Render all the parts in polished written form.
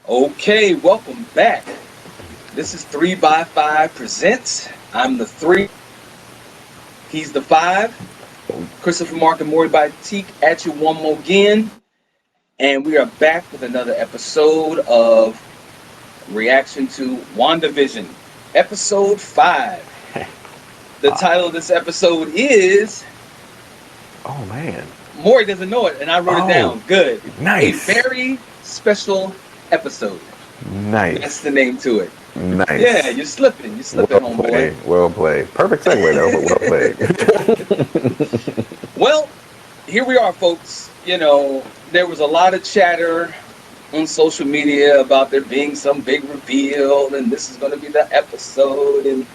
Okay, welcome back. This is 3 by 5 Presents. I'm the 3, he's the 5. Christopher Marc and Mauri-Batik at you one more again. And we are back with another episode of reaction to WandaVision, episode 5. The title of this episode is... Oh, man. Maury doesn't know it, and I wrote it down. Good. Nice. A very special episode. Nice. That's the name to it. Nice. Yeah, you're slipping, homeboy. Well played. Perfect segue, though, but well played. Well, here we are, folks. You know, there was a lot of chatter on social media about there being some big reveal, and this is going to be the episode, and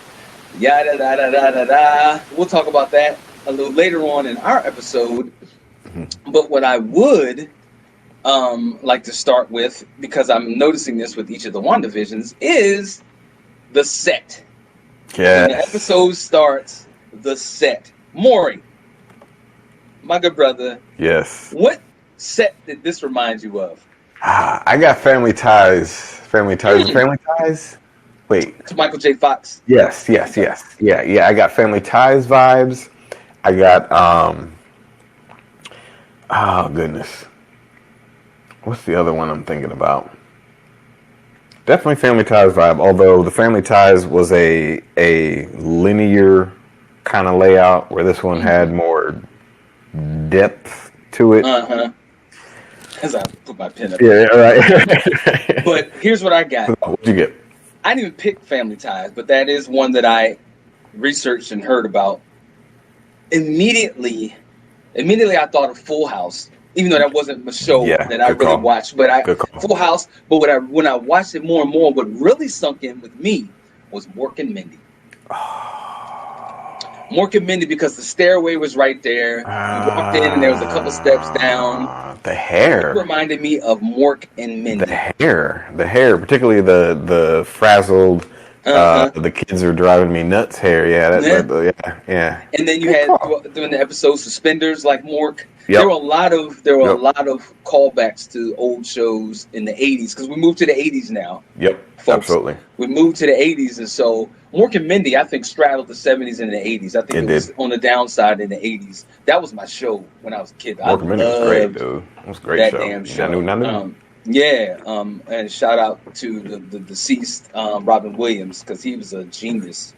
yada da da da da da. We'll talk about that a little later on in our episode. But what I would like to start with, because I'm noticing this with each of the WandaVisions, is the set. Yeah. When the episode starts, the set. Maury, my good brother. Yes. What set did this remind you of? I got Family Ties. Family Ties? Wait. It's Michael J. Fox. Yes. Yeah. I got Family Ties vibes. I got, oh, goodness. What's the other one I'm thinking about? Definitely Family Ties vibe, although the Family Ties was a linear kind of layout, where this one had more depth to it. As I put my pen up. Yeah, right. But here's what I got. What'd you get? I didn't even pick Family Ties, but that is one that I researched and heard about. Immediately I thought of Full House, even though that wasn't a show that I really watched. But Full House. But when I watched it more and more, what really sunk in with me was Mork and Mindy. Mork and Mindy, because the stairway was right there. You walked in and there was a couple steps down. The hair. It reminded me of Mork and Mindy. The hair, particularly the frazzled, the kids are driving me nuts hair. Yeah, yeah. And then you had during the episode suspenders like Mork. Yep. There were a lot of callbacks to old shows in the 80s, because we moved to the 80s now. Yep, folks. Absolutely. We moved to the 80s, and so Mork and Mindy, I think, straddled the 70s and the 80s. I think it was on the downside in the 80s. That was my show when I was a kid. Mork and Mindy was great, dude. It was a great that show. Damn show. I knew. And shout out to the deceased Robin Williams, because he was a genius.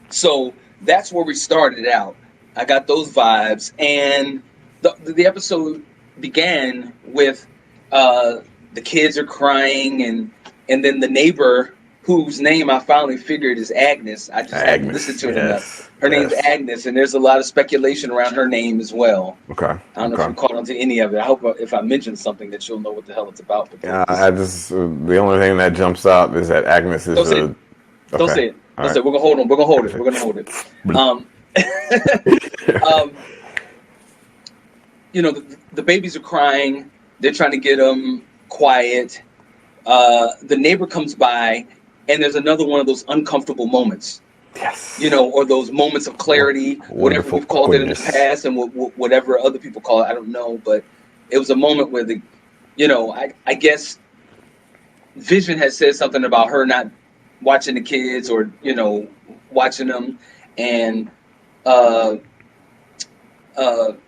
So that's where we started out. I got those vibes, and the episode began with the kids are crying, and then the neighbor, whose name I finally figured is Agnes. I just hadn't listened to it enough. Her name's Agnes, and there's a lot of speculation around her name as well. Okay. I don't know if you caught on to any of it. I hope if I mention something that you'll know what the hell it's about. The only thing that jumps out is that Agnes is. Don't say it. Don't say it. We're gonna hold on. We're gonna hold it. You know, the babies are crying. They're trying to get them quiet. The neighbor comes by, and there's another one of those uncomfortable moments. Yes. You know, or those moments of clarity, whatever we've called it in the past, and whatever other people call it, I don't know. But it was a moment where I guess Vision has said something about her not watching the kids, or watching them, and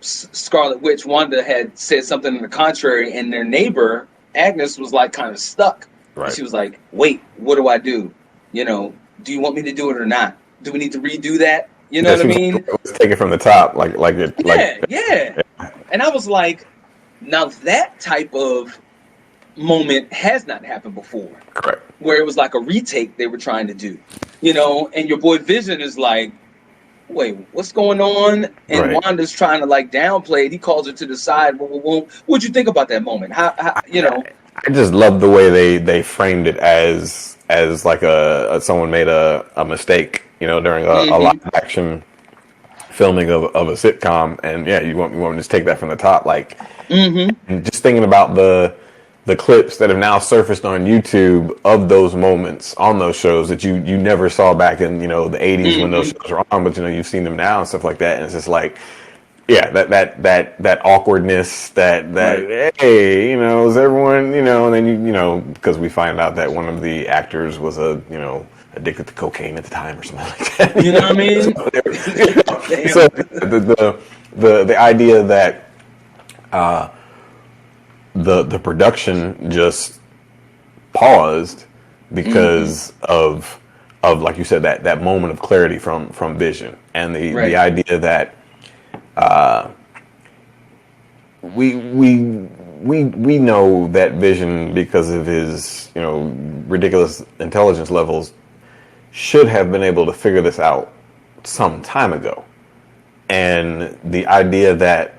Scarlet Witch Wanda had said something in the contrary, and their neighbor Agnes was like kind of stuck. Right. She was like, "Wait, what do I do? Do you want me to do it or not? Do we need to redo that? You know what I mean?" Let's take it from the top, Yeah. And I was like, now that type of moment has not happened before. Correct. Where it was like a retake they were trying to do, and your boy Vision is like, wait, what's going on? And Wanda's trying to downplay it. He calls her to the side. What'd you think about that moment? How I just love the way they framed it as like someone made a mistake, during a live action filming of a sitcom, and you want me to just take that from the top, and just thinking about the clips that have now surfaced on YouTube of those moments on those shows that you never saw back in the 80s when those shows were on, but you've seen them now and stuff like that, and it's just like Yeah, that awkwardness, Right. hey, is everyone, and then because we find out that one of the actors was addicted to cocaine at the time or something like that. You know what I mean? So Damn. the idea that the production just paused Hmm. because of like you said, that moment of clarity from Vision, and the Right. idea that we we we know that Vision, because of his ridiculous intelligence levels, should have been able to figure this out some time ago. And the idea that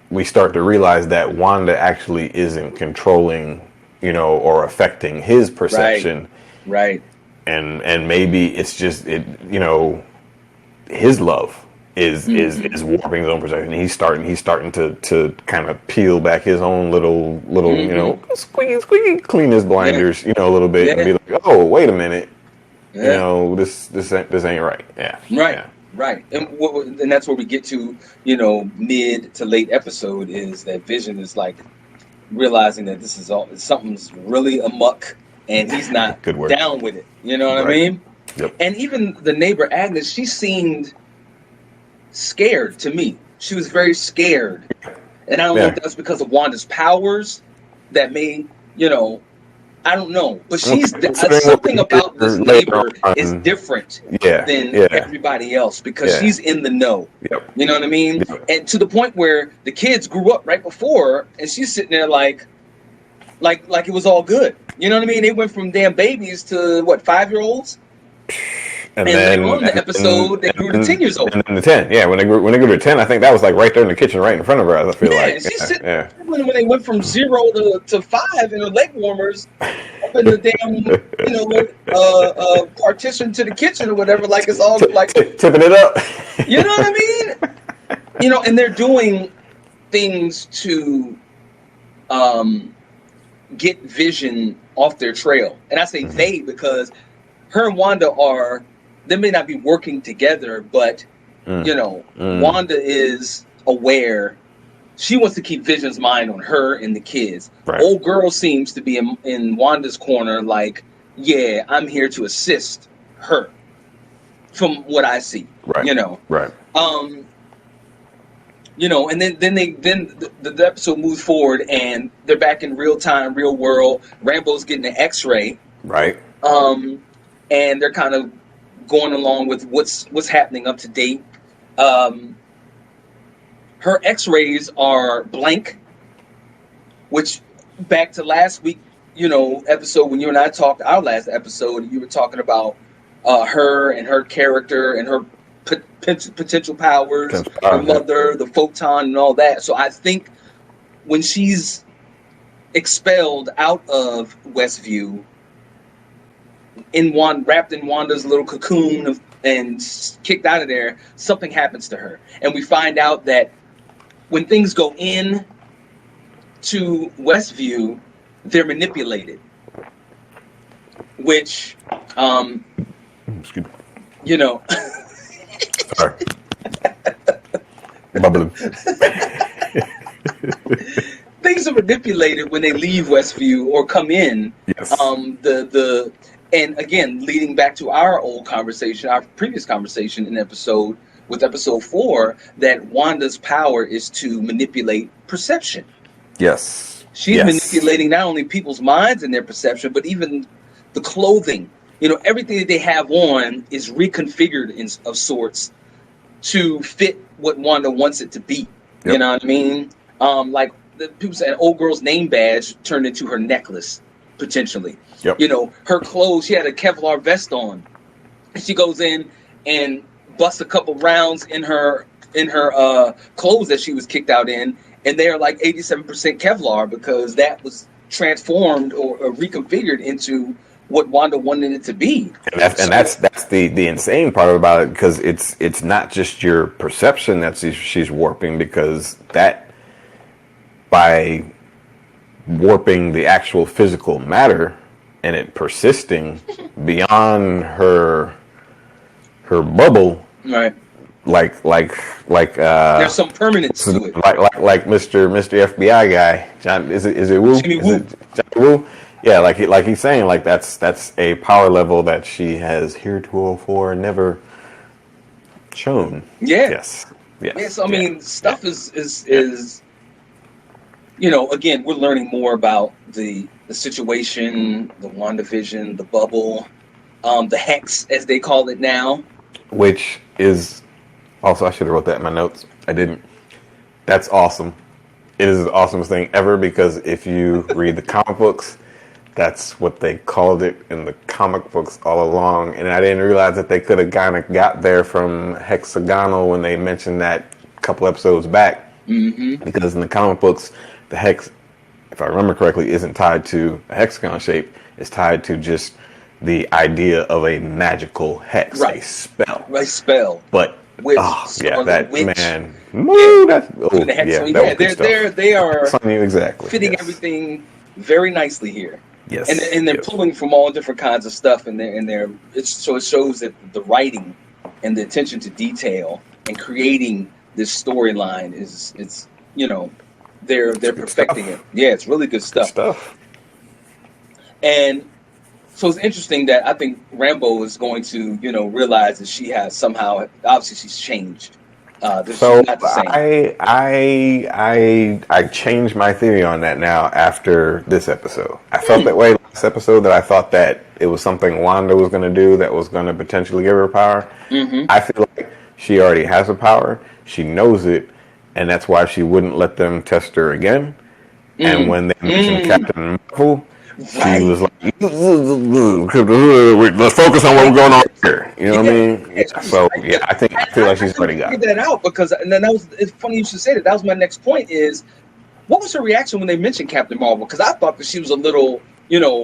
we start to realize that Wanda actually isn't controlling, or affecting his Right. perception, Right. and maybe it's just his love Hmm. is warping his own perception. He's starting to kind of peel back his own little Hmm. squeaky clean his Yeah. blinders a little bit and Yeah. be like, oh, wait a minute, Yeah. this ain't right. Yeah, Right. yeah. Right. And that's where we get to, mid to late episode is that Vision is like realizing that this is all something's really amuck and he's not Good word. down with it. You know what I Right. mean? Yep. And even the neighbor Agnes, she seemed scared to me. She was very scared. And I don't know if Yeah. that's because of Wanda's powers that may, you know, I don't know. But Well, she's considering what something we hear about this later neighbor is on, different yeah, than yeah, everybody else because yeah. she's in the know. Yep. You know what I mean? Yep. And to the point where the kids grew up right before and she's sitting there like it was all good. You know what I mean? They went from damn babies to what, 5-year-olds? And And later then on in the and then episode they grew to and 10 years old. then the 10. Yeah, when they grew to 10, I think that was like right there in the kitchen, right in front of her. I feel Yeah, like. and she's Yeah, sitting yeah. when they went from 0 to 5 in the leg warmers up in the damn, partition to the kitchen or whatever, like it's all like, Tipping it up. you know what I mean? And they're doing things to get Vision off their trail. And I say Mhm. they because her and Wanda they may not be working together, but Mm, mm, Wanda is aware. She wants to keep Vision's mind on her and the kids. right, Old girl seems to be in Wanda's corner, like, yeah, I'm here to assist her. From what I see, right, you know, right. um, and then the episode moves forward and they're back in real time, real world. Rambo's getting an X-ray, Right. um, and they're kind of going along with what's happening up to date. Um, her X-rays are blank, which back to last week, episode when you and I talked, our last episode, you were talking about her and her character and her potential powers, her Yeah. mother, the photon, and all that. So I think when she's expelled out of Westview, wrapped in Wanda's little cocoon and kicked out of there, something happens to her, and we find out that when things go in to Westview, they're manipulated, which, Excuse me. you know, Sorry. Bubbling. things are manipulated when they leave Westview or come in. Yes. And again, leading back to our previous conversation in episode 4, that Wanda's power is to manipulate perception. Yes. She's Yes. manipulating not only people's minds and their perception, but even the clothing. Everything that they have on is reconfigured of sorts to fit what Wanda wants it to be. You Yep. know what I mean? Like people say, an old girl's name badge turned into her necklace, potentially. Yep. Her clothes, she had a Kevlar vest on. She goes in and busts a couple rounds in her clothes that she was kicked out in, and they are like 87% Kevlar because that was transformed or reconfigured into what Wanda wanted it to be. And that's the insane part about it, because it's not just your perception that she's warping, because that, by warping the actual physical matter and it persisting beyond her bubble, Right. There's some permanence to it. like Mr. FBI guy. John, is it Woo? Jimmy Woo. Johnny Woo? Yeah, like he's saying, like that's a power level that she has heretofore never shown. Yeah. Yes. Yeah, so I mean, stuff is again, we're learning more about the situation, the WandaVision, the bubble, the hex as they call it now. Which is also, I should have wrote that in my notes. I didn't. That's awesome. It is the awesomest thing ever, because if you read the comic books, that's what they called it in the comic books all along. And I didn't realize that they could have kind of got there from hexagonal when they mentioned that a couple episodes back. Mm-hmm. Because in the comic books, the hex, if I remember correctly, isn't tied to a hexagon shape. It's tied to just the idea of a magical hex, right. A spell. Right, spell. But witch, that witch. Man, woo, yeah. that's They are exactly fitting everything very nicely here. Yes, and they're pulling from all different kinds of stuff, and so it shows that the writing and the attention to detail and creating this storyline is they're perfecting it. Yeah, it's really good stuff. And so it's interesting that I think Rambo is going to, realize that she has somehow, obviously she's changed. So she's not the same. I changed my theory on that now after this episode. I felt that way last episode, that I thought that it was something Wanda was going to do that was going to potentially give her power. Mm-hmm. I feel like she already has the power. She knows it, and that's why she wouldn't let them test her again. And when they mentioned Captain Marvel, she was like, let's focus on what we're going on here. You know what I mean? Yeah, so, I feel like she's already got it. That out, because, and then it's funny you should say that. That was my next point is, what was her reaction when they mentioned Captain Marvel? Because I thought that she was a little,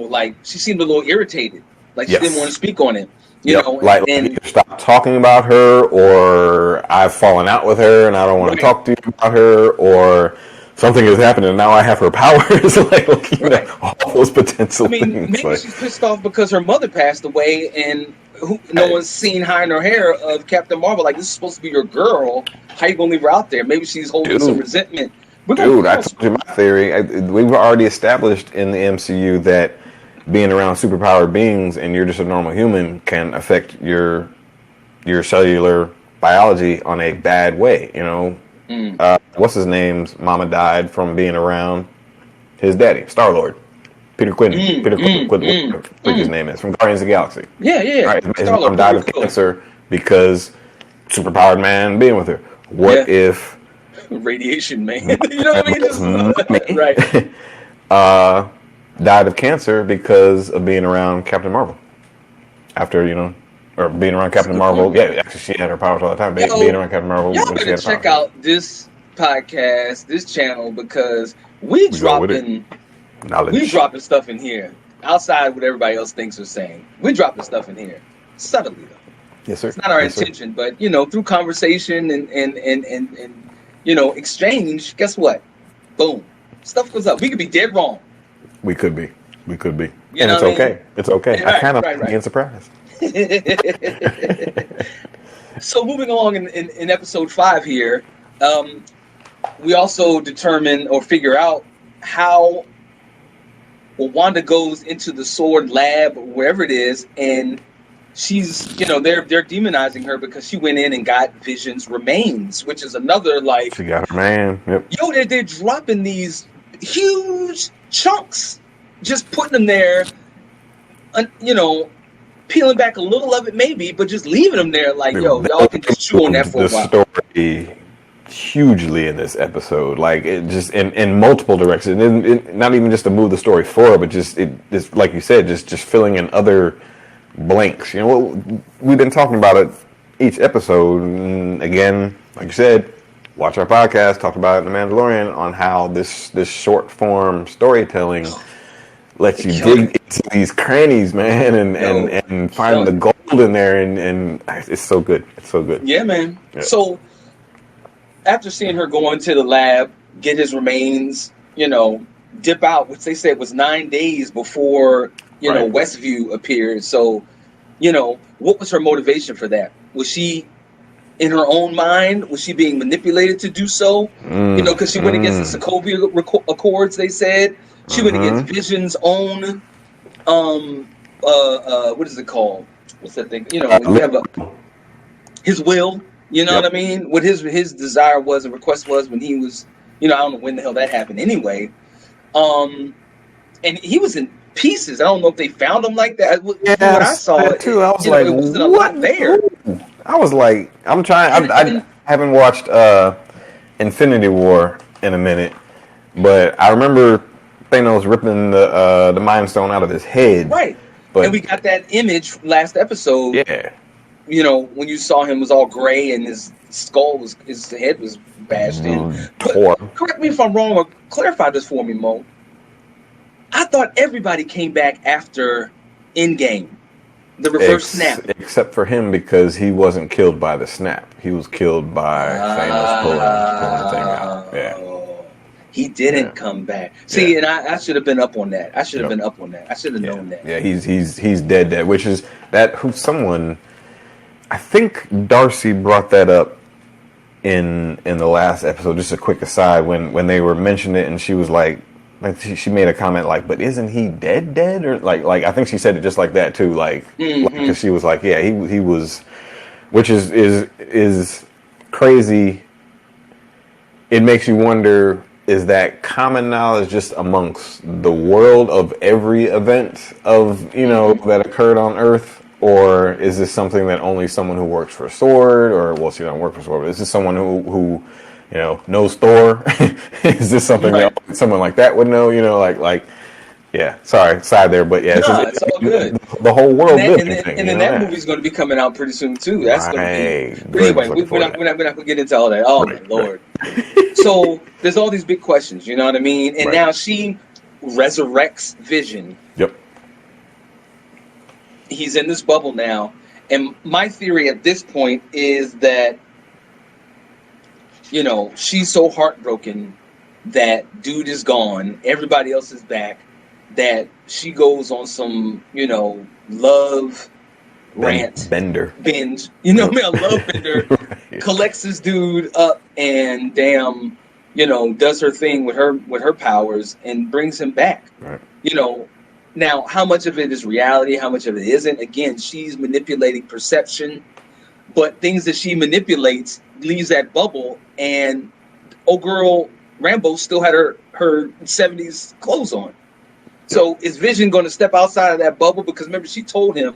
like, she seemed a little irritated. Like, she didn't want to speak on it. You know, like either stop talking about her, or I've fallen out with her and I don't want to talk to you about her, or something has happened and now I have her powers. All those potential things. Maybe she's pissed off because her mother passed away and no one's seen high in her hair of Captain Marvel. Like, this is supposed to be your girl. How you gonna leave her out there? Maybe she's holding some resentment. I told you my theory. We've already established in the MCU that being around superpowered beings and you're just a normal human can affect your cellular biology on a bad way. What's his name's mama died from being around his daddy, Star-Lord. Peter Quinn. What his name is, from Guardians of the Galaxy. Yeah. Right? His mom died of cancer because superpowered man being with her. What if radiation man? You know what I mean? Right. Died of cancer because of being around Captain Marvel. After, or being around Captain Marvel. Yeah, actually she had her powers all the time. Being around Captain Marvel. Y'all better check out this podcast, this channel, because we dropping stuff in here outside what everybody else thinks or saying. We dropping stuff in here subtly, though. Yes, sir. It's not our intention, but through conversation and exchange, guess what? Boom, stuff goes up. We could be dead wrong. We could be. And it's okay. It's okay. I kind of like being surprised. So moving along in episode 5 here, we also determine or figure out how Wanda goes into the sword lab, wherever it is, and she's, they're demonizing her because she went in and got Vision's remains, which is another, like, she got her man. Yep. They're dropping these huge chunks, just putting them there, peeling back a little of it maybe, but just leaving them there like, y'all can just chew on that for a while. Story hugely in this episode, like it just in multiple directions, not even just to move the story forward, but just like you said, just filling in other blanks. We've been talking about it each episode, and again, like you said, watch our podcast, talked about it in The Mandalorian, on how this short form storytelling lets you dig into these crannies, man, and find the gold in there, and it's so good. It's so good. Yeah, man. Yeah. So after seeing her go into the lab, get his remains, dip out, which they said was 9 days before, Westview appeared. So, what was her motivation for that? Was she in her own mind? Was she being manipulated to do so? Because she went against the Sokovia Accords. They said she went against Vision's own. What is it called? What's that thing? You have his will. You know what I mean? What his desire was and request was when he was. I don't know when the hell that happened. Anyway, and he was in pieces. I don't know if they found him like that. When I saw it too, I was like, it wasn't a lot there. I was like, I'm trying. I haven't watched Infinity War in a minute, but I remember Thanos ripping the Mind Stone out of his head. Right. But, and we got that image last episode. Yeah. When you saw him was all gray and his head was bashed in. But correct me if I'm wrong or clarify this for me, Mo. I thought everybody came back after Endgame. The reverse snap. Except for him, because he wasn't killed by the snap. He was killed by Thanos pulling the thing out. Yeah. He didn't come back. See, and I should have been up on that. I should have been up on that. I should have known that. Yeah, he's dead, which is someone, I think Darcy brought that up in the last episode. Just a quick aside, when they were mentioning it, and she was like she made a comment like, but isn't he dead or like I think she said it just like that too, because she was like, yeah, he was, which is crazy. It makes you wonder, is that common knowledge just amongst the world of every event of that occurred on Earth, or is this something that only someone who works for SWORD, or well, she doesn't work for SWORD, but is this someone who knows Thor? Is this something that someone like that would know? Yeah. Sorry, side there, but yeah, it's all good. The whole world and then that movie's going to be coming out pretty soon too. That's going to be. But anyway, we're not going to get into all that. Oh my Lord! So there's all these big questions. You know what I mean? And now she resurrects Vision. Yep. He's in this bubble now, and my theory at this point is that she's so heartbroken that dude is gone, everybody else is back, that she goes on some, love rant. Binge. A love bender. Right. Collects this dude up and does her thing with her powers and brings him back. Right. Now how much of it is reality, how much of it isn't? Again, she's manipulating perception, but things that she manipulates leaves that bubble, and old girl Rambo still had her 70s clothes on. So is Vision going to step outside of that bubble? Because remember, she told him,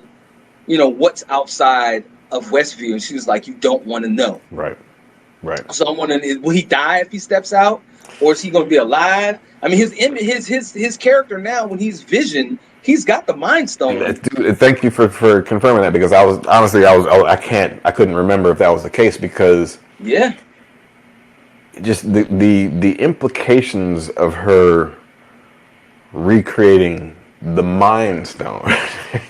what's outside of Westview, and she was like, you don't want to know. Right. So I'm wondering, will he die if he steps out, or is he going to be alive? I mean, his character now, when he's Vision, he's got the Mind Stone. Thank you for confirming that, because I couldn't remember if that was the case, because just the implications of her recreating the Mind Stone.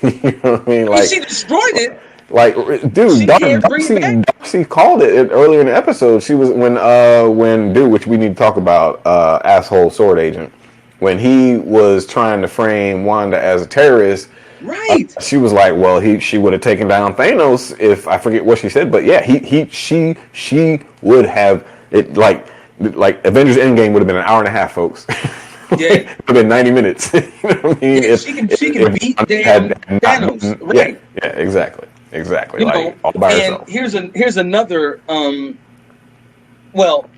You know what I mean? Like, she destroyed it. Like, dude, Darcy called it earlier in the episode. She was which we need to talk about, asshole sword agent, when he was trying to frame Wanda as a terrorist. Right. She was like, well, she would have taken down Thanos, if I forget what she said, but yeah, she would have it, like Avengers Endgame would have been an hour and a half, folks. Yeah. It would have been 90 minutes. You know what I mean? She can beat Thanos. Right. Yeah, exactly. All by herself. And here's another. Well,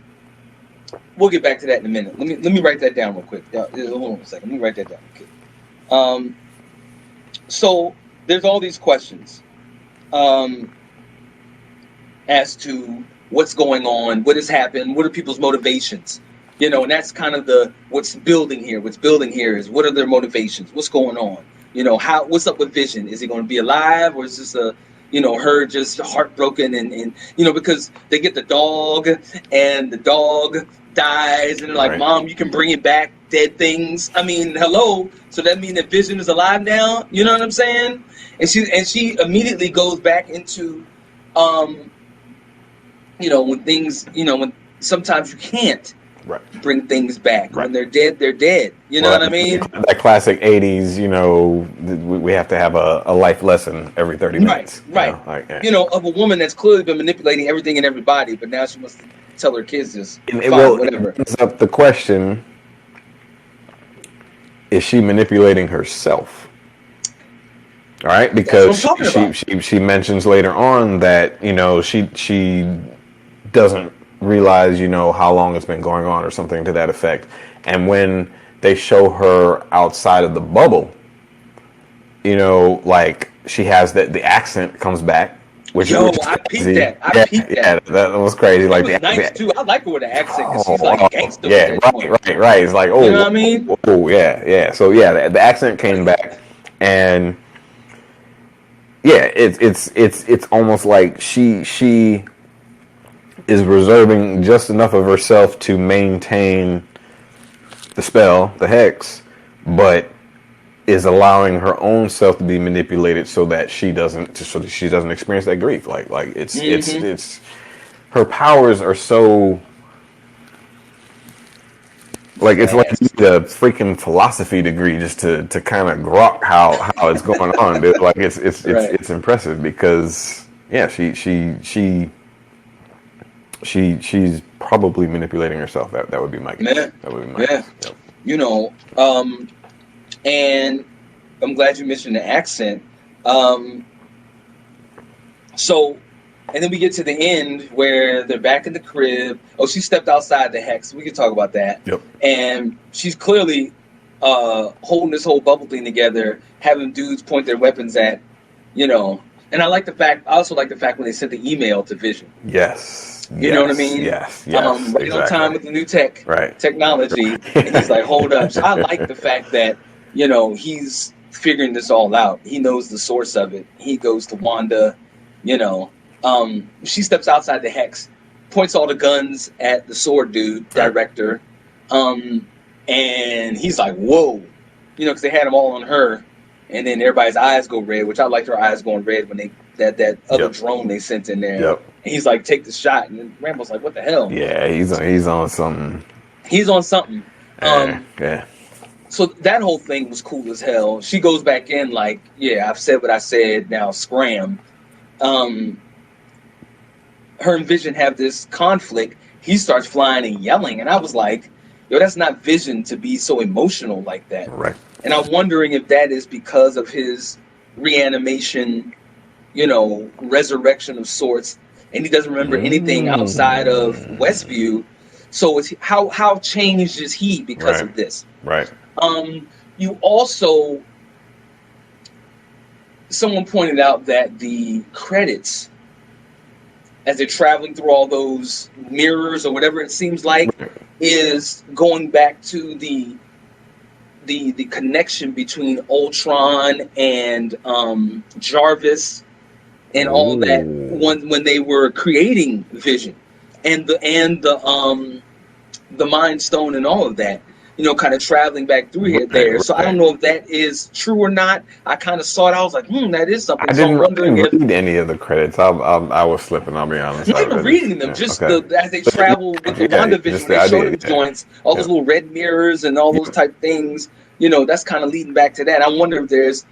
we'll get back to that in a minute. Let me write that down real quick. Hold on a second. Let me write that down. Okay. So there's all these questions as to what's going on, what has happened, what are people's motivations, and that's kind of what's building here. What's building here is, what are their motivations? What's going on? What's up with Vision? Is he going to be alive, or is this her just heartbroken and because they get the dog and the dog dies and they're like, Mom, you can bring it back, dead things. I mean, hello. So that means that Vision is alive now. You know what I'm saying? And she immediately goes back into, when things, when sometimes you can't Right. bring things back. Right. When they're dead, they're dead. You know what I mean? That classic 80s, we have to have a life lesson every 30 minutes. Right. Of a woman that's clearly been manipulating everything and everybody, but now she wants to tell her kids this. Whatever. It brings up the question, is she manipulating herself? All right, because she mentions later on that she doesn't realize how long it's been going on or something to that effect, and when they show her outside of the bubble, like she has the accent comes back. Which I peeped that. That was crazy. Like the nice too. I like her with the accent because she's like a gangster. Yeah, right. It's like, you know what I mean? Yeah. So the accent came back, and it's almost like she is reserving just enough of herself to maintain the spell, the hex, but is allowing her own self to be manipulated so that she doesn't experience that grief. Like it's her powers are so like it's like you need a freaking philosophy degree just to kind of grok how it's going on, dude. Like it's impressive because she's probably manipulating herself. That would be my guess. That would be my guess. Yep. And I'm glad you mentioned the accent. So, and then we get to the end where they're back in the crib. Oh, she stepped outside the hex. We can talk about that. Yep. And she's clearly holding this whole bubble thing together, having dudes point their weapons at, And I also like the fact when they sent the email to Vision. Yes. You know what I mean? Yes. Right exactly. On time with the new technology. And he's like, hold up. So I like the fact that, he's figuring this all out. He knows the source of it. He goes to Wanda, she steps outside the hex, points all the guns at the sword dude, director. And he's like, whoa, because they had them all on her. And then everybody's eyes go red, which I liked her eyes going red when that other drone they sent in there. Yep. And he's like, take the shot. And then Rambo's like, what the hell? Yeah, he's on something. He's on something. Yeah. So that whole thing was cool as hell. She goes back in like, yeah, I've said what I said, now scram. Her and Vision have this conflict. He starts flying and yelling. And I was like, yo, that's not Vision to be so emotional like that. Right. And I'm wondering if that is because of his reanimation, resurrection of sorts. And he doesn't remember anything outside of Westview. So it's how changed is he because of this? Right. You also, someone pointed out that the credits, as they're traveling through all those mirrors or whatever it seems like, is going back to the connection between Ultron and Jarvis and all that when they were creating Vision and the Mind Stone and all of that. Kind of traveling back through there. So I don't know if that is true or not. I kind of saw it. I was like, that is something. I didn't read any of the credits. I was slipping, I'll be honest. Not even reading them, as they travel with the WandaVision, they show the joints, all those little red mirrors and all those type things. That's kind of leading back to that. I wonder if there's,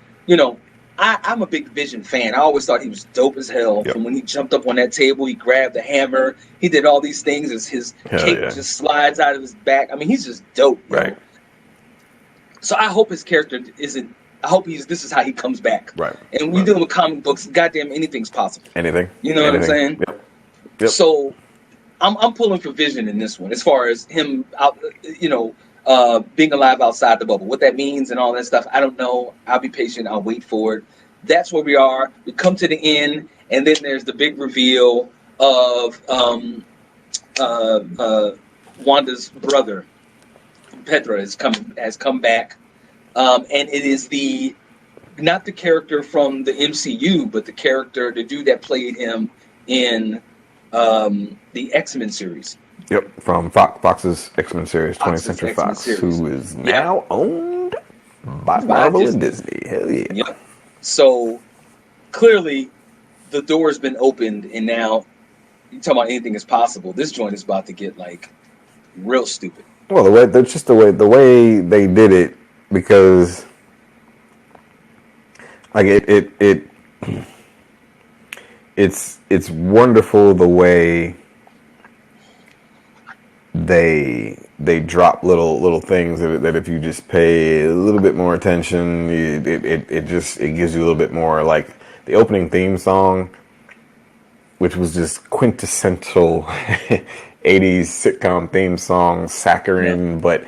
I'm a big Vision fan. I always thought he was dope as hell. From when he jumped up on that table, he grabbed the hammer, he did all these things as his cape just slides out of his back. I mean, he's just dope. Right. So I hope his character isn't. I hope this is how he comes back. Right. And we deal with comic books. Goddamn, anything's possible. Anything. You know what I'm saying? Yep. So I'm pulling for Vision in this one, as far as him out. Being alive outside the bubble, what that means and all that stuff, I don't know. I'll be patient. I'll wait for it. That's where we are. We come to the end, and then there's the big reveal of Wanda's brother, Petra, has come back, and it is not the character from the MCU, but the dude that played him in the X-Men series. Yep, from Fox's X-Men series, 20th Century Fox, who is now owned by Marvel and Disney. Hell yeah. Yep. So, clearly, the door has been opened, and now, you talking about anything is possible. This joint is about to get, Real stupid. Well, that's just the way they did it, because like it's wonderful the way they drop little things that if you just pay a little bit more attention, it gives you a little bit more. Like the opening theme song, which was just quintessential 80s sitcom theme song, saccharine, but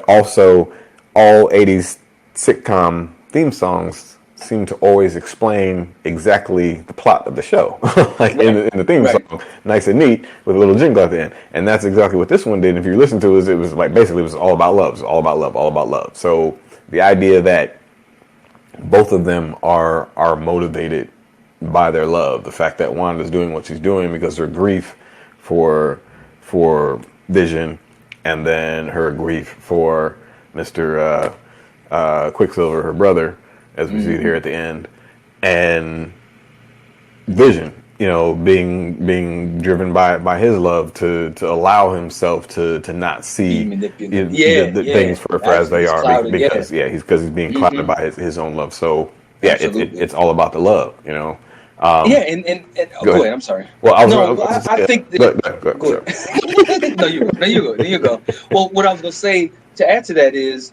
also all 80s sitcom theme songs seem to always explain exactly the plot of the show, like in the theme song, nice and neat with a little jingle at the end. And that's exactly what this one did. If you listen to it, it was like basically it was all about love, it was all about love, all about love. So the idea that both of them are motivated by their love, the fact that Wanda's doing what she's doing because her grief for Vision, and then her grief for Mr. Quicksilver, her brother, as we see here at the end, and Vision, being driven by his love to allow himself to not see the things for as they are, because he's being clouded by his own love. So it's all about the love, and go ahead. I'm sorry. Well, I think that, go ahead. No, you go. Well, what I was gonna say to add to that is,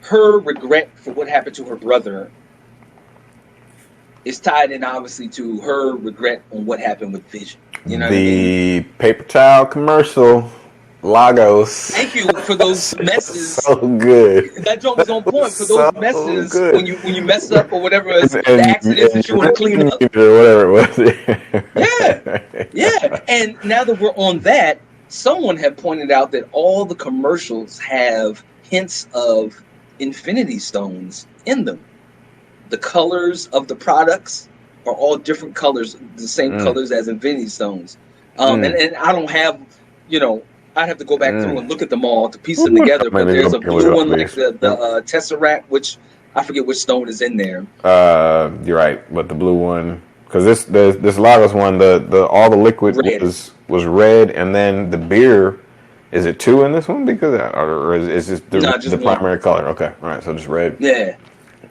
her regret for what happened to her brother is tied in obviously to her regret on what happened with Vision. You know what I mean? Paper towel commercial, Lagos. Thank you for those messes. So good. That joke was on point for those messes when you mess up or whatever the accidents that you want to clean up or whatever it was. Yeah. And now that we're on that, someone had pointed out that all the commercials have hints of Infinity Stones in them. The colors of the products are all different colors, the same colors as Infinity Stones. And I don't have, I'd have to go back through and look at them all to piece them together. But there's a blue one like the Tesseract, which I forget which stone is in there. You're right, but the blue one, because this Lagos one, the all the liquid was red, and then the beer. Is it two in this one? Because or is this the primary color? Okay, all right, so just red. Yeah,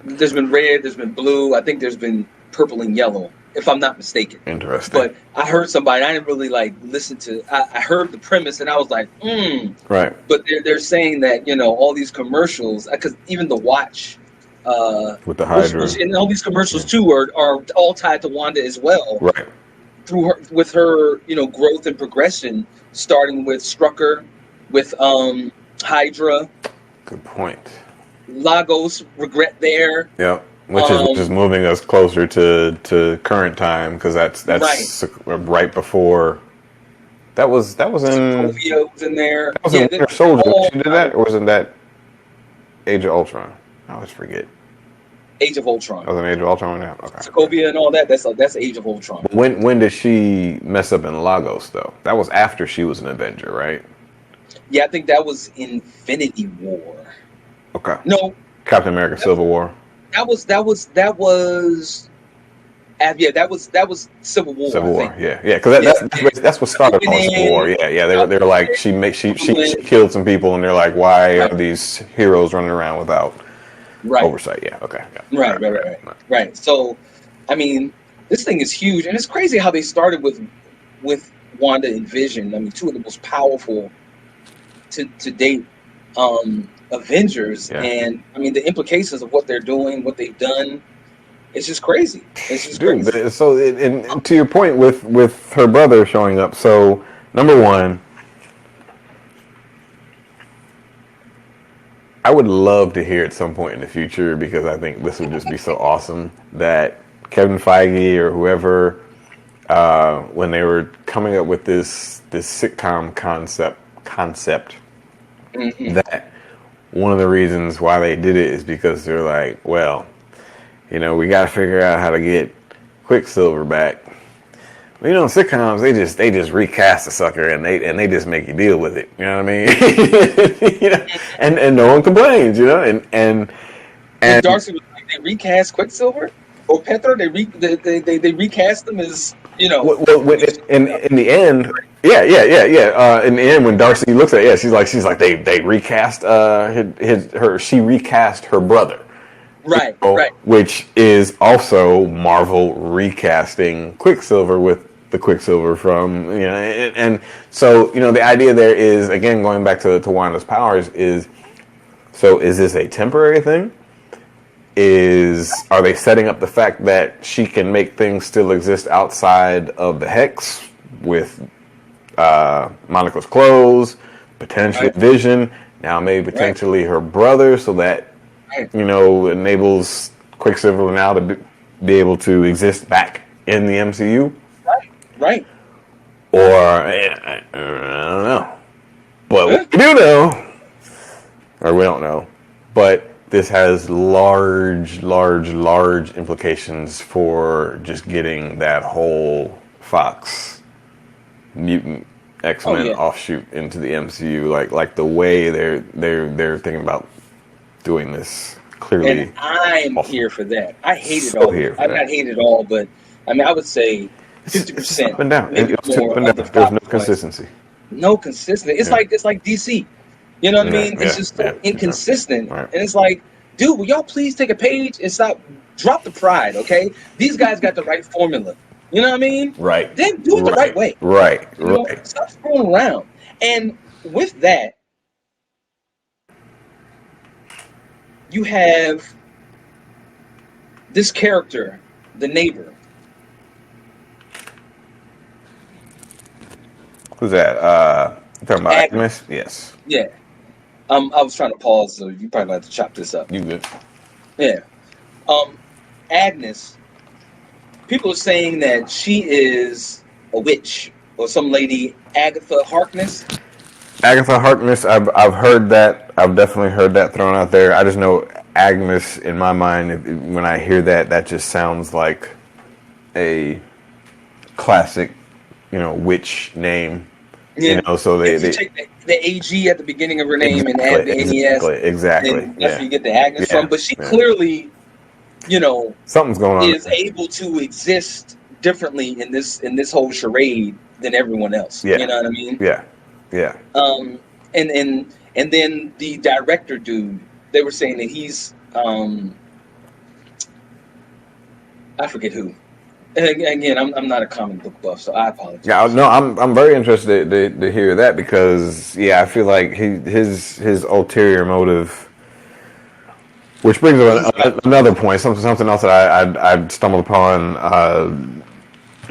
there's been red, there's been blue. I think there's been purple and yellow, if I'm not mistaken. Interesting. But I heard somebody. I didn't really listen to. I heard the premise, and I was like, right. But they're saying that all these commercials, because even the watch with the Hydra, and all these commercials too are all tied to Wanda as well. Right. With her growth and progression, starting with Strucker, with Hydra. Good point. Lagos, regret there. Yeah, which is moving us closer to current time, because that's right before. That was in. Sokovia was in there. That was in Winter Soldier. She did that, or wasn't that Age of Ultron? I always forget. Age of Ultron. That was an Age of Ultron. Yeah. Okay. Sokovia and all that. That's Age of Ultron. When did she mess up in Lagos though? That was after she was an Avenger, right? Yeah, I think that was Infinity War. Okay. No. Captain America: Civil War. That was. Yeah, that was Civil War. Civil War. Yeah. Because that's what started all Civil War. Yeah. They were like she killed some people, and they're like, why are these heroes running around without oversight? Yeah. Okay. Yeah. Right. So, I mean, this thing is huge, and it's crazy how they started with Wanda and Vision. I mean, two of the most powerful to date Avengers, and I mean the implications of what they're doing, what they've done. It's just crazy. It's just crazy. So, and to your point with her brother showing up. So, number one, I would love to hear at some point in the future, because I think this would just be so awesome, that Kevin Feige or whoever, when they were coming up with this sitcom concept, that one of the reasons why they did it is because they're like, well, we got to figure out how to get Quicksilver back. Well, sitcoms, they just recast the sucker and they just make you deal with it. You know what I mean? And no one complains. And Darcy was like, they recast Quicksilver or Petra. They recast them as You know, Well, in the end, yeah. In the end, when Darcy looks at it, yeah, she's like they recast she recast her brother, right, right, which is also Marvel recasting Quicksilver with the Quicksilver from and so the idea there is, again, going back to Wanda's powers, is this a temporary thing? Are they setting up the fact that she can make things still exist outside of the hex with Monica's clothes, potentially right, Vision, now maybe right, potentially her brother, so that right, enables Quicksilver now to be able to exist back in the MCU? right, right. Or I don't know. But Huh? what we do know, or we don't know, but this has large, large, large implications for just getting that whole Fox mutant Oh X-Men yeah. offshoot into the MCU. Like the way they're thinking about doing this, And clearly I'm awesome. here for that. I hated So all of here it. for I that. not hated all, but I mean, I would say It's just 50%, up and down. It maybe was too up more and of the down. There was no plot points. consistency. No consistency. Yeah. It's like DC. You know what I Yeah. mean? It's Yeah. just Yeah. so Yeah. inconsistent. All right. And it's like, dude, will y'all please take a page and stop, drop the pride, okay? These guys got the right formula. You know what I mean? Right. Then do it the right Right. way. Right. You know, Right. stop screwing around. And with that, you have this character, the neighbor. Who's that? You talking about Agnes. Agnes? Yes. Yeah. I was trying to pause, so you probably have to chop this up. You good? Yeah. Agnes, people are saying that she is a witch or some lady, Agatha Harkness. Agatha Harkness. I've heard that. I've definitely heard that thrown out there. I just know Agnes in my mind. When I hear that, that just sounds like a classic, witch name. Yeah. So If you take the AG at the beginning of her name and add the NES, exactly. then that's Yeah. where you get the Agnes Yeah. from. But she Yeah. clearly, Something's going on is there. able to exist differently in this whole charade than everyone else. Yeah. You know what I mean? Yeah. Yeah. And then the director dude, they were saying that he's I forget who. And again, I'm not a comic book buff, so I apologize. Yeah, no, I'm very interested to hear that, because I feel like his ulterior motive, which brings up another point, something else that I stumbled upon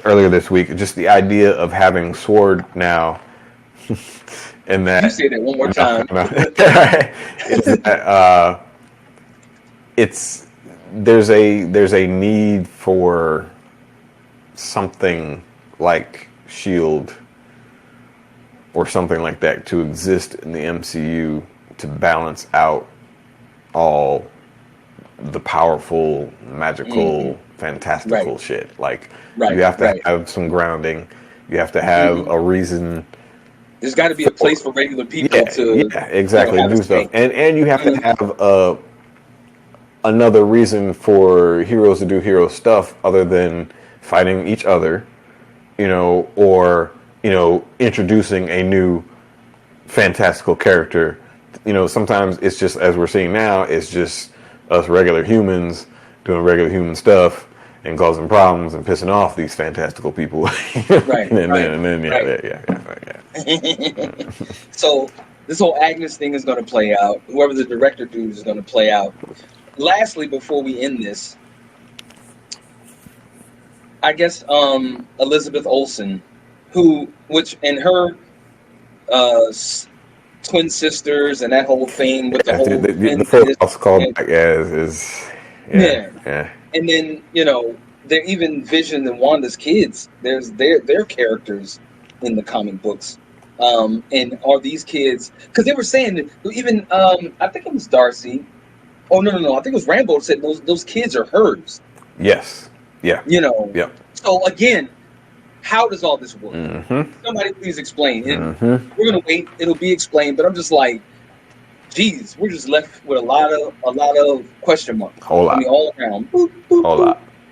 earlier this week, just the idea of having Sword now, and that You say that one more time. There's a need for something like Shield or something like that to exist in the MCU to balance out all the powerful, magical, fantastical shit. Like, you have to have some grounding. You have to have a reason. There's got to be a place for regular people to exactly, have do stuff, and you have to have another reason for heroes to do hero stuff other than fighting each other, or introducing a new fantastical character. Sometimes it's just, as we're seeing now, it's just us regular humans doing regular human stuff and causing problems and pissing off these fantastical people. Right. So this whole Agnes thing is going to play out. Whoever the director dude is going to play out. Lastly, before we end this, I guess Elizabeth Olsen, and her twin sisters and that whole thing with the whole the folks called back as yeah. And then they're even Vision and Wanda's kids. There's their characters in the comic books. And are these kids? Because they were saying that even I think it was Darcy. Oh no! I think it was Rambo said those kids are hers. Yes. Yeah. Yep. So again, how does all this work? Mm-hmm. Somebody please explain. We're gonna wait. It'll be explained. But I'm just like, geez, we're just left with a lot of question marks. Whole lot. I mean, all around.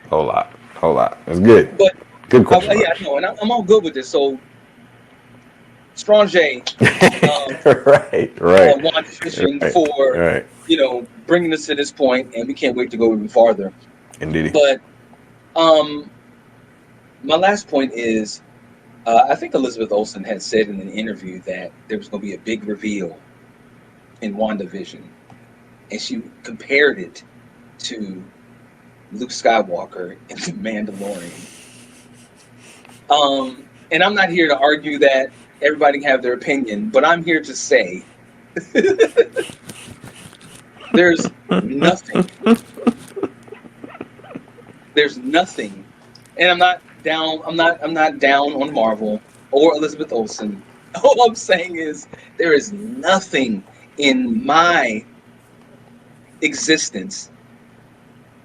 Whole lot. It's good. But Good question Yeah, marks. no, and I'm all good with this. So, Strong J, Right, right, WandaVision right, for right. bringing us to this point, and we can't wait to go even farther. Indeed. But um, my last point is, I think Elizabeth Olsen had said in an interview that there was going to be a big reveal in WandaVision, and she compared it to Luke Skywalker in The Mandalorian. And I'm not here to argue that everybody can have their opinion, but I'm here to say there's nothing. There's nothing, and I'm not down. I'm not down on Marvel or Elizabeth Olsen. All I'm saying is there is nothing in my existence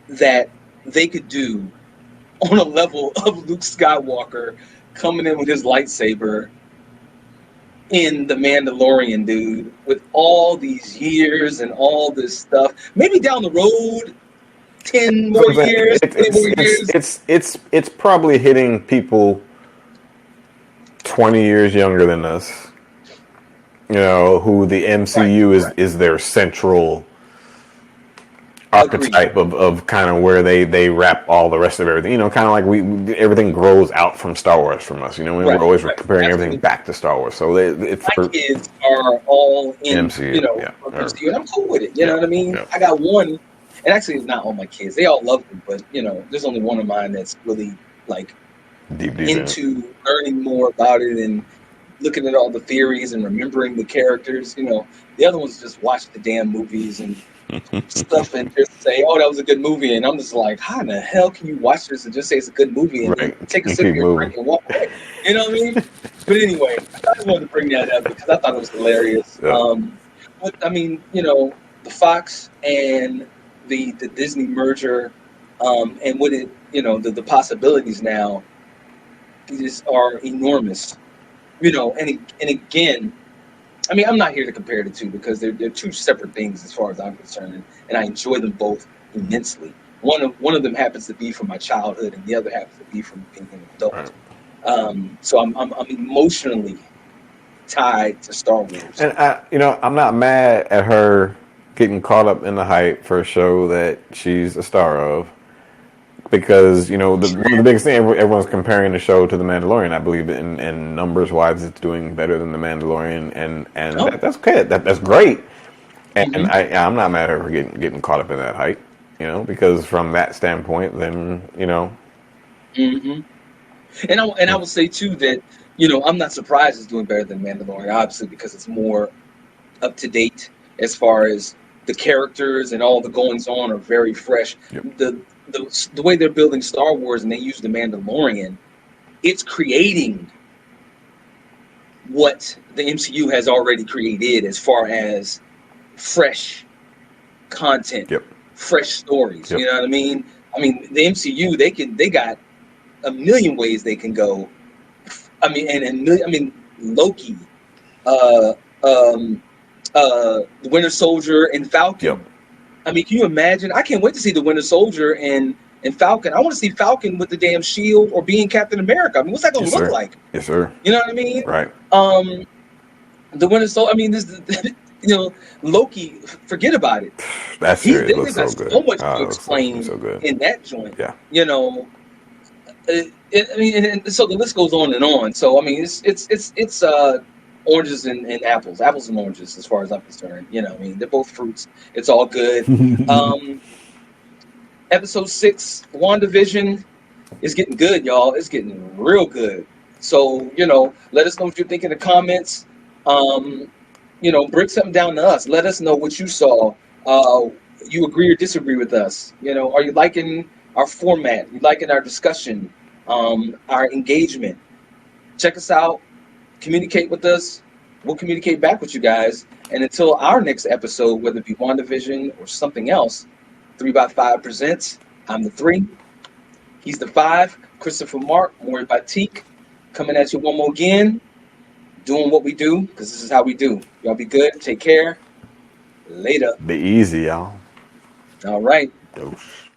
that they could do on a level of Luke Skywalker coming in with his lightsaber in The Mandalorian, dude, with all these years and all this stuff. Maybe down the road, 10 more years, 20 more years. It's probably hitting people 20 years younger than us. Who the MCU is their central archetype of kind of where they wrap all the rest of everything. Kind of like everything grows out from Star Wars from us. We're always comparing everything back to Star Wars. So my kids are all in MCU, MCU, and I'm cool with it. You know what I mean? Yeah. I got one, and actually, it's not all my kids. They all love them, but there's only one of mine that's really like deep into learning more about it and looking at all the theories and remembering the characters. The other ones just watch the damn movies and stuff and just say, "Oh, that was a good movie," and I'm just like, "How in the hell can you watch this and just say it's a good movie and then take a sip of your drink and walk away?" You know what I mean? But anyway, I just wanted to bring that up because I thought it was hilarious. Yeah. But I mean, the Fox and the Disney merger, and what it, the possibilities now, just are enormous. And again. I mean, I'm not here to compare the two because they're two separate things as far as I'm concerned, and I enjoy them both immensely. One of them happens to be from my childhood, and the other happens to be from being an adult. Right. So I'm emotionally tied to Star Wars. And I'm not mad at her getting caught up in the hype for a show that she's a star of. Because one of the biggest things, everyone's comparing the show to The Mandalorian. I believe in numbers wise, it's doing better than The Mandalorian, and that's okay. That's great. And I'm not mad at her for getting caught up in that hype. Because from that standpoint, then Mm-hmm. And I would say too that I'm not surprised it's doing better than Mandalorian, obviously, because it's more up to date as far as the characters and all the goings on are very fresh. Yep. The way they're building Star Wars and they use The Mandalorian, it's creating what the MCU has already created as far as fresh content, fresh stories. Yep. You know what I mean? I mean, the MCU, they got a million ways they can go. I mean, Loki, the Winter Soldier and Falcon. Yep. I mean, can you imagine? I can't wait to see the Winter Soldier and Falcon. I want to see Falcon with the damn shield or being Captain America. I mean, what's that going to look like? Yes, sir. You know what I mean? Right. The Winter Soldier. I mean, this, Loki. Forget about it. That's serious. Looks got so good. So much to explain in that joint. Yeah. I mean, and so the list goes on and on. So I mean, it's oranges and apples and oranges as far as I'm concerned. I mean, they're both fruits. It's all good. Episode 6, WandaVision, is getting good, y'all. It's getting real good. So let us know what you think in the comments. Bring something down to us. Let us know what you saw. You agree or disagree with us? Are you liking our format? You liking our discussion? Our engagement? Check us out. Communicate with us. We'll communicate back with you guys. And until our next episode, whether it be WandaVision or something else, 3x5 presents. I'm the 3. He's the 5. Christopher Marc, Mauri-Batik, coming at you one more again. Doing what we do, because this is how we do. Y'all be good. Take care. Later. Be easy, y'all. All right. Dose.